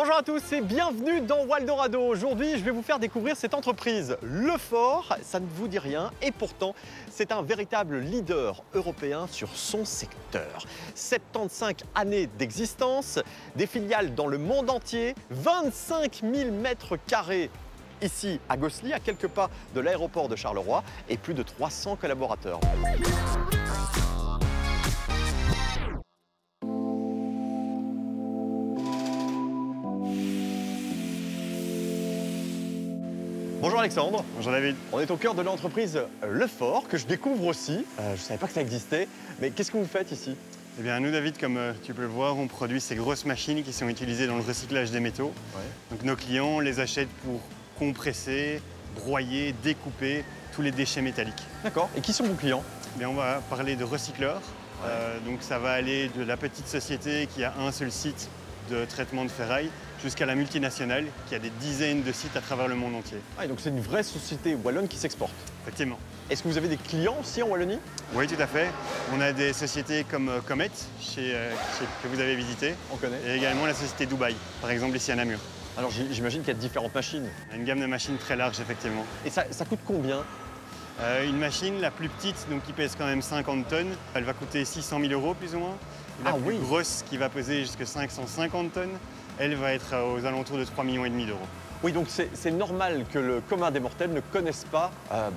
Bonjour à tous et bienvenue dans Waldorado. Aujourd'hui, je vais vous faire découvrir cette entreprise, Lefort. Ça ne vous dit rien et pourtant, c'est un véritable leader européen sur son secteur. 75 années d'existence, des filiales dans le monde entier, 25 000 mètres carrés ici à Gosselies, à quelques pas de l'aéroport de Charleroi et plus de 300 collaborateurs. Bonjour Alexandre. Bonjour David. On est au cœur de l'entreprise Lefort, que je découvre aussi. Je ne savais pas que ça existait, mais qu'est-ce que vous faites ici? Eh bien, nous, David, comme tu peux le voir, on produit ces grosses machines qui sont utilisées dans le recyclage des métaux. Ouais. Donc nos clients les achètent pour compresser, broyer, découper tous les déchets métalliques. D'accord. Et qui sont vos clients? Eh bien, on va parler de recycleurs. Ouais. Donc ça va aller de la petite société qui a un seul site de traitement de ferraille jusqu'à la multinationale qui a des dizaines de sites à travers le monde entier. Ah, et donc c'est une vraie société wallonne qui s'exporte. Effectivement. Est-ce que vous avez des clients aussi en Wallonie? Oui, tout à fait. On a des sociétés comme Comet, que vous avez visité, On connaît. et également la société Dubaï, par exemple ici à Namur. Alors j'imagine qu'il y a différentes machines. On a une gamme de machines très large, effectivement. Et ça coûte combien? Une machine, la plus petite, donc qui pèse quand même 50 tonnes, elle va coûter 600 000 € plus ou moins. Et la plus grosse, qui va peser jusqu'à 550 tonnes, elle va être aux alentours de 3,5 millions d'euros. Oui, donc c'est normal que le commun des mortels ne connaisse pas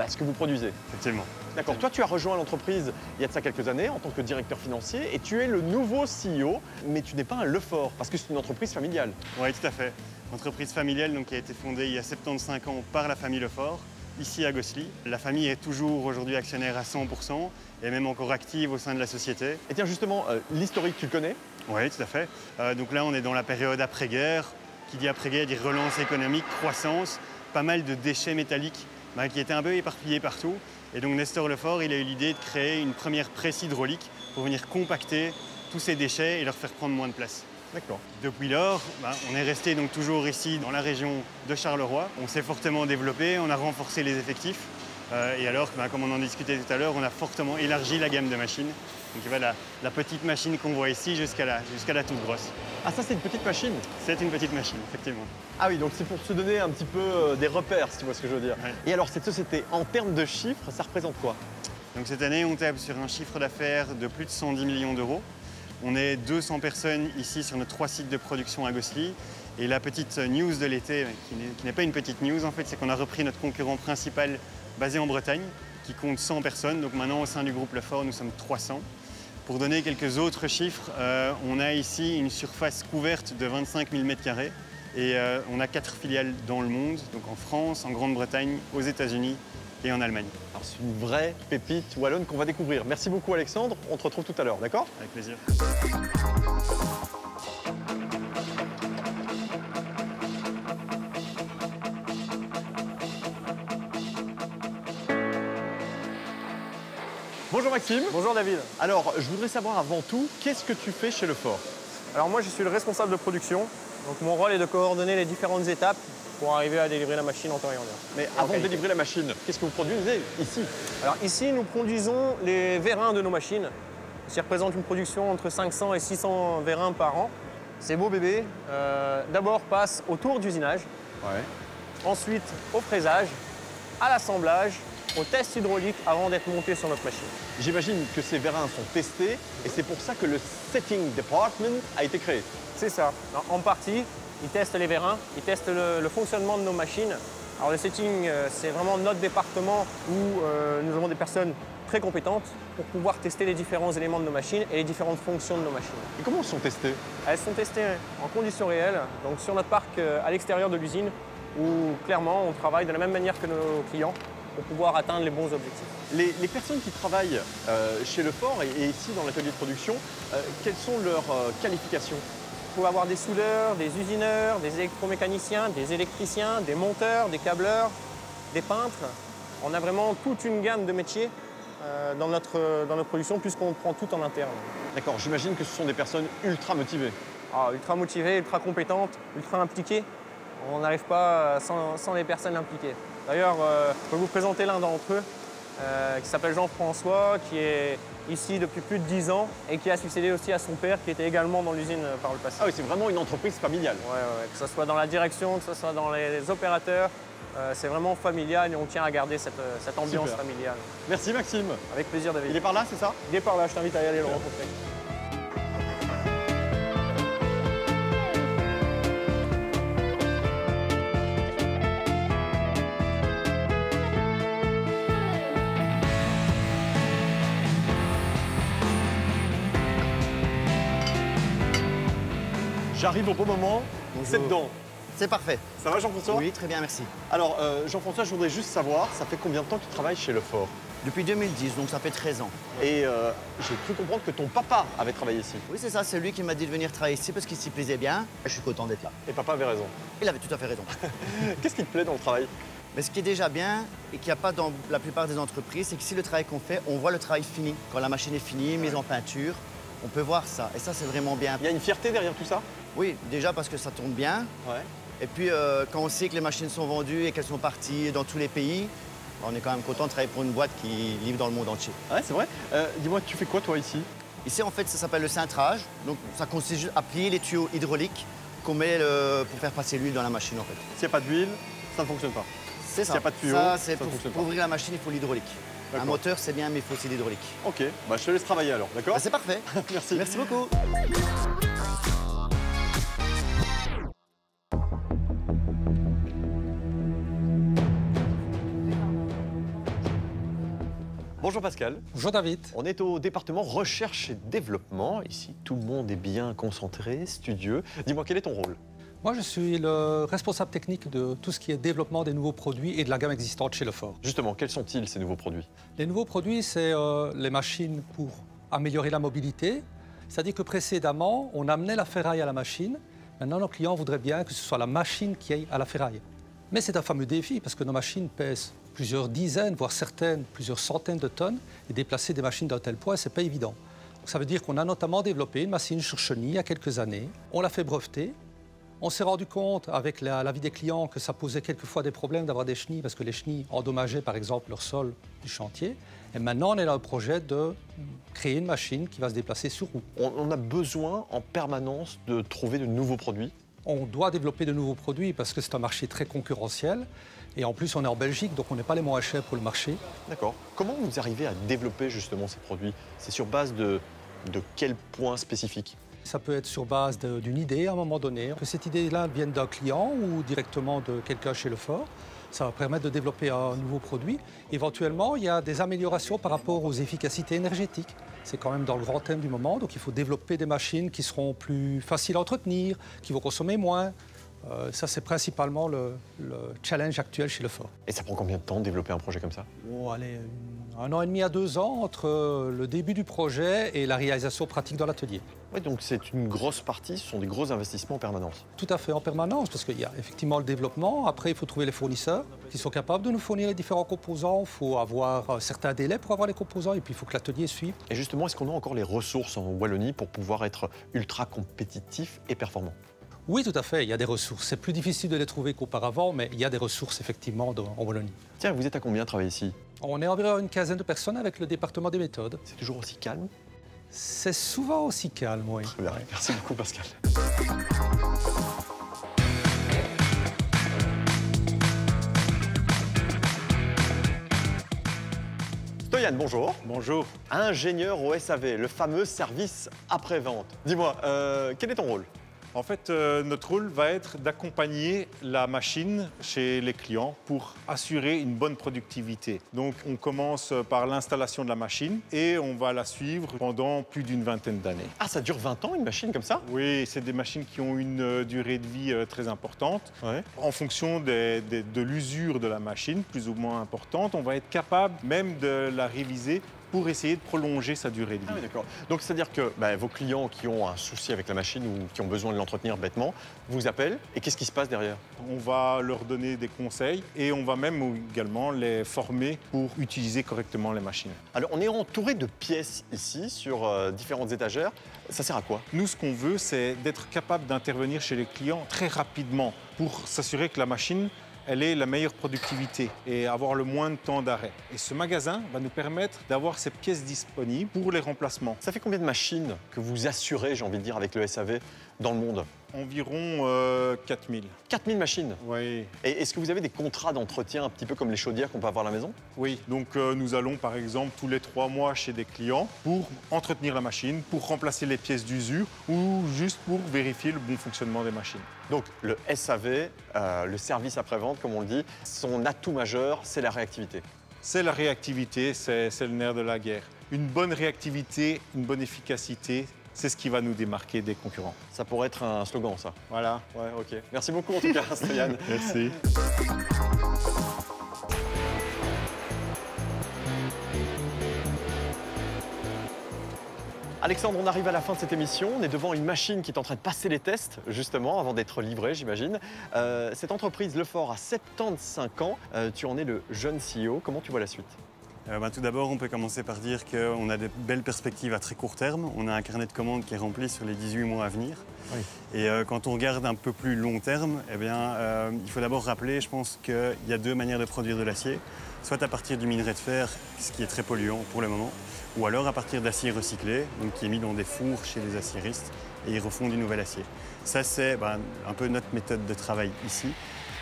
ce que vous produisez. Effectivement. D'accord. Toi, tu as rejoint l'entreprise il y a de ça quelques années en tant que directeur financier et tu es le nouveau CEO, mais tu n'es pas un Lefort parce que c'est une entreprise familiale. Oui, tout à fait. Entreprise familiale donc, qui a été fondée il y a 75 ans par la famille Lefort, ici à Gosselies. La famille est toujours aujourd'hui actionnaire à 100% et même encore active au sein de la société. Et tiens, justement, l'historique, tu le connais? Oui, tout à fait. Donc là, on est dans la période après-guerre. Qui dit après-guerre dit relance économique, croissance, pas mal de déchets métalliques qui étaient un peu éparpillés partout. Et donc Nestor Lefort, il a eu l'idée de créer une première presse hydraulique pour venir compacter tous ces déchets et leur faire prendre moins de place. D'accord. Depuis lors, on est resté donc toujours ici dans la région de Charleroi. On s'est fortement développé, on a renforcé les effectifs. Et alors, comme on en discutait tout à l'heure, on a fortement élargi la gamme de machines. Donc il va la petite machine qu'on voit ici jusqu'à la toute grosse. Ah, ça, c'est une petite machine? C'est une petite machine, effectivement. Ah oui, donc c'est pour se donner un petit peu des repères, si tu vois ce que je veux dire. Ouais. Et alors, cette société, en termes de chiffres, ça représente quoi? Donc cette année, on tape sur un chiffre d'affaires de plus de 110 millions d'euros. On est 200 personnes ici sur nos 3 sites de production à Gosselies. Et la petite news de l'été, qui n'est pas une petite news en fait, c'est qu'on a repris notre concurrent principal basé en Bretagne, qui compte 100 personnes. Donc maintenant, au sein du groupe Lefort, nous sommes 300. Pour donner quelques autres chiffres, on a ici une surface couverte de 25 000 m² et on a 4 filiales dans le monde, donc en France, en Grande-Bretagne, aux États-Unis et en Allemagne. Alors, c'est une vraie pépite wallonne qu'on va découvrir. Merci beaucoup, Alexandre. On te retrouve tout à l'heure, d'accord? Avec plaisir. Bonjour Maxime. Bonjour David. Alors, je voudrais savoir avant tout, qu'est-ce que tu fais chez Lefort? Alors moi je suis le responsable de production, donc mon rôle est de coordonner les différentes étapes pour arriver à délivrer la machine en temps et en heure. Mais avant de délivrer la machine, qu'est-ce que vous produisez ici? Alors ici nous produisons les vérins de nos machines, qui représentent une production entre 500 et 600 vérins par an. Ces beaux bébés d'abord passent au tour d'usinage, ensuite au fraisage, à l'assemblage, au test hydraulique avant d'être montés sur notre machine. J'imagine que ces vérins sont testés et c'est pour ça que le Setting Department a été créé. C'est ça. Alors, en partie, ils testent les vérins, ils testent le fonctionnement de nos machines. Alors le setting, c'est vraiment notre département où nous avons des personnes très compétentes pour pouvoir tester les différents éléments de nos machines et les différentes fonctions de nos machines. Et comment elles sont testées? Elles sont testées en conditions réelles, donc sur notre parc à l'extérieur de l'usine, où clairement on travaille de la même manière que nos clients pour pouvoir atteindre les bons objectifs. Les personnes qui travaillent chez Lefort et ici dans l'atelier de production, quelles sont leurs qualifications? Vous pouvez avoir des soudeurs, des usineurs, des électromécaniciens, des électriciens, des monteurs, des câbleurs, des peintres. On a vraiment toute une gamme de métiers dans notre production puisqu'on prend tout en interne. D'accord, j'imagine que ce sont des personnes ultra motivées. Ultra motivées, ultra compétentes, ultra impliquées. On n'arrive pas sans les personnes impliquées. D'ailleurs, je peux vous présenter l'un d'entre eux, qui s'appelle Jean-François, qui est ici depuis plus de 10 ans et qui a succédé aussi à son père qui était également dans l'usine par le passé. Ah oui, c'est vraiment une entreprise familiale. Ouais, que ce soit dans la direction, que ce soit dans les opérateurs, c'est vraiment familial et on tient à garder cette ambiance Super. familiale. Merci Maxime. Avec plaisir, David. Il est par là, c'est ça? Il est par là, je t'invite à y aller le rencontrer. J'arrive au bon moment, c'est dedans. C'est parfait. Ça va Jean-François? Oui, très bien, merci. Alors Jean-François, je voudrais juste savoir, ça fait combien de temps que tu travailles chez Lefort? Depuis 2010, donc ça fait 13 ans. Et j'ai cru comprendre que ton papa avait travaillé ici. Oui, c'est ça, c'est lui qui m'a dit de venir travailler ici parce qu'il s'y plaisait bien. Je suis content d'être là. Et papa avait raison. Il avait tout à fait raison. Qu'est-ce qui te plaît dans le travail? Mais ce qui est déjà bien et qu'il n'y a pas dans la plupart des entreprises, c'est que si le travail qu'on fait, on voit le travail fini. Quand la machine est finie, mise en peinture, on peut voir ça. Et ça, c'est vraiment bien. Il y a une fierté derrière tout ça? Oui, déjà parce que ça tourne bien. Ouais. Et puis, quand on sait que les machines sont vendues et qu'elles sont parties dans tous les pays, on est quand même content de travailler pour une boîte qui livre dans le monde entier. Ouais, c'est vrai. Dis-moi, tu fais quoi toi ici? Ici, en fait, ça s'appelle le cintrage. Donc, ça consiste juste à plier les tuyaux hydrauliques qu'on met pour faire passer l'huile dans la machine, en fait. S'il n'y a pas d'huile, ça ne fonctionne pas. C'est ça. S'il n'y a pas de tuyau, ça, ça ne fonctionne pour pas. ouvrir la machine, il faut l'hydraulique. Un D'accord. moteur, c'est bien, mais il faut aussi l'hydraulique. Ok, bah, je te laisse travailler alors, d'accord? Bah, c'est parfait. Merci. Merci beaucoup. Bonjour Pascal. Bonjour David. On est au département recherche et développement. Ici, tout le monde est bien concentré, studieux. Dis-moi, quel est ton rôle? Moi, je suis le responsable technique de tout ce qui est développement des nouveaux produits et de la gamme existante chez Lefort. Justement, quels sont-ils ces nouveaux produits? Les nouveaux produits, c'est les machines pour améliorer la mobilité. C'est-à-dire que précédemment, on amenait la ferraille à la machine. Maintenant, nos clients voudraient bien que ce soit la machine qui aille à la ferraille. Mais c'est un fameux défi parce que nos machines pèsent plusieurs dizaines, voire certaines, plusieurs centaines de tonnes. Et déplacer des machines d'un tel poids, ce n'est pas évident. Donc, ça veut dire qu'on a notamment développé une machine sur chenille il y a quelques années. On l'a fait breveter. On s'est rendu compte, avec l'avis des clients, que ça posait quelquefois des problèmes d'avoir des chenilles, parce que les chenilles endommageaient, par exemple, leur sol du chantier. Et maintenant, on est dans le projet de créer une machine qui va se déplacer sur roue. On a besoin en permanence de trouver de nouveaux produits. On doit développer de nouveaux produits parce que c'est un marché très concurrentiel. Et en plus, on est en Belgique, donc on n'est pas les moins chers pour le marché. D'accord. Comment vous arrivez à développer justement ces produits? C'est sur base de quel point spécifique? Ça peut être sur base d'une idée à un moment donné. Que cette idée-là vienne d'un client ou directement de quelqu'un chez Lefort. Ça va permettre de développer un nouveau produit. Éventuellement, il y a des améliorations par rapport aux efficacités énergétiques. C'est quand même dans le grand thème du moment, donc il faut développer des machines qui seront plus faciles à entretenir, qui vont consommer moins. Ça, c'est principalement le challenge actuel chez Lefort. Et ça prend combien de temps de développer un projet comme ça? Oh, allez, 1 an et demi à 2 ans entre le début du projet et la réalisation pratique dans l'atelier. Oui, donc c'est une grosse partie, ce sont des gros investissements en permanence. Tout à fait en permanence, parce qu'il y a effectivement le développement. Après, il faut trouver les fournisseurs qui sont capables de nous fournir les différents composants. Il faut avoir certains délais pour avoir les composants et puis il faut que l'atelier suive. Et justement, est-ce qu'on a encore les ressources en Wallonie pour pouvoir être ultra compétitif et performant? Oui, tout à fait, il y a des ressources. C'est plus difficile de les trouver qu'auparavant, mais il y a des ressources effectivement en Wallonie. Tiens, vous êtes à combien à travailler ici? On est environ une quinzaine de personnes avec le département des méthodes. C'est toujours aussi calme? C'est souvent aussi calme, oui. Très bien, merci beaucoup Pascal. Stoyan, bonjour. Bonjour. Ingénieur au SAV, le fameux service après-vente. Dis-moi, quel est ton rôle? En fait, notre rôle va être d'accompagner la machine chez les clients pour assurer une bonne productivité. Donc, on commence par l'installation de la machine et on va la suivre pendant plus d'une vingtaine d'années. Ah, ça dure 20 ans, une machine comme ça? Oui, c'est des machines qui ont une durée de vie très importante. Ouais. En fonction de l'usure de la machine, plus ou moins importante, on va être capable même de la réviser pour essayer de prolonger sa durée de vie. Ah oui, d'accord. Donc, c'est-à-dire que vos clients qui ont un souci avec la machine ou qui ont besoin de l'entretenir bêtement vous appellent et qu'est-ce qui se passe derrière? On va leur donner des conseils et on va même également les former pour utiliser correctement les machines. Alors, on est entouré de pièces ici, sur différentes étagères. Ça sert à quoi? Nous, ce qu'on veut, c'est d'être capable d'intervenir chez les clients très rapidement pour s'assurer que la machine elle est la meilleure productivité et avoir le moins de temps d'arrêt. Et ce magasin va nous permettre d'avoir ces pièces disponibles pour les remplacements. Ça fait combien de machines que vous assurez, j'ai envie de dire, avec le SAV dans le monde? Environ 4000. 4000 machines. Oui. Et est-ce que vous avez des contrats d'entretien un petit peu comme les chaudières qu'on peut avoir à la maison? Oui, donc nous allons par exemple tous les 3 mois chez des clients pour entretenir la machine, pour remplacer les pièces d'usure ou juste pour vérifier le bon fonctionnement des machines. Donc le SAV, le service après-vente, comme on le dit, son atout majeur, c'est la réactivité. C'est la réactivité, c'est le nerf de la guerre. Une bonne réactivité, une bonne efficacité, c'est ce qui va nous démarquer des concurrents. Ça pourrait être un slogan, ça. Voilà. Ouais, ok. Merci beaucoup en tout cas, Stéphane. Merci. Alexandre, on arrive à la fin de cette émission. On est devant une machine qui est en train de passer les tests, justement, avant d'être livrée, j'imagine. Cette entreprise, Lefort, a 75 ans. Tu en es le jeune CEO. Comment tu vois la suite? Tout d'abord, on peut commencer par dire qu'on a de belles perspectives à très court terme. On a un carnet de commandes qui est rempli sur les 18 mois à venir. Oui. Et quand on regarde un peu plus long terme, il faut d'abord rappeler, je pense qu'il y a 2 manières de produire de l'acier. Soit à partir du minerai de fer, ce qui est très polluant pour le moment, ou alors à partir d'acier recyclé, donc qui est mis dans des fours chez les aciéristes, et ils refont du nouvel acier. Ça, c'est un peu notre méthode de travail ici.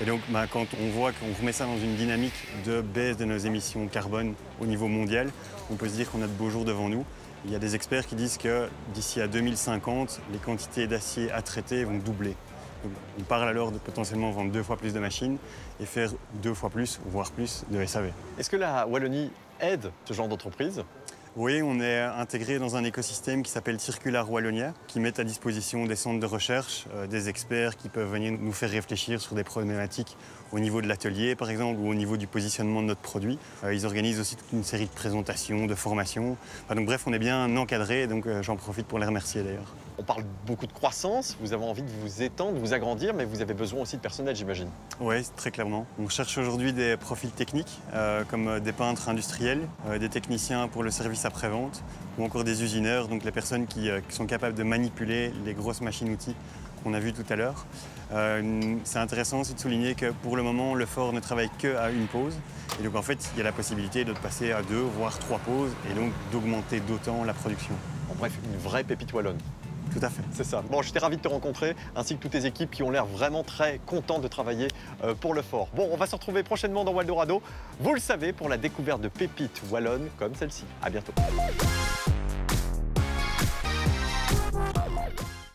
Et donc, quand on voit qu'on remet ça dans une dynamique de baisse de nos émissions carbone au niveau mondial, on peut se dire qu'on a de beaux jours devant nous. Il y a des experts qui disent que d'ici à 2050, les quantités d'acier à traiter vont doubler. Donc, on parle alors de potentiellement vendre 2 fois plus de machines et faire 2 fois plus, voire plus, de SAV. Est-ce que la Wallonie aide ce genre d'entreprise? Oui, on est intégré dans un écosystème qui s'appelle Circular Wallonia, qui met à disposition des centres de recherche, des experts qui peuvent venir nous faire réfléchir sur des problématiques au niveau de l'atelier, par exemple, ou au niveau du positionnement de notre produit. Ils organisent aussi toute une série de présentations, de formations. Donc, bref, on est bien encadré, donc j'en profite pour les remercier d'ailleurs. On parle beaucoup de croissance, vous avez envie de vous étendre, de vous agrandir, mais vous avez besoin aussi de personnel, j'imagine. Oui, très clairement. On cherche aujourd'hui des profils techniques, comme des peintres industriels, des techniciens pour le service après-vente, ou encore des usineurs, donc les personnes qui sont capables de manipuler les grosses machines-outils qu'on a vues tout à l'heure. C'est intéressant aussi de souligner que pour le moment, Lefort ne travaille qu'à une pause. Et donc en fait, il y a la possibilité de passer à 2, voire 3 pauses, et donc d'augmenter d'autant la production. En bref, une vraie pépite wallonne. Tout à fait. C'est ça. Bon, j'étais ravi de te rencontrer, ainsi que toutes tes équipes qui ont l'air vraiment très contentes de travailler pour Lefort. Bon, on va se retrouver prochainement dans Waldorado, vous le savez, pour la découverte de pépites wallonnes comme celle-ci. À bientôt.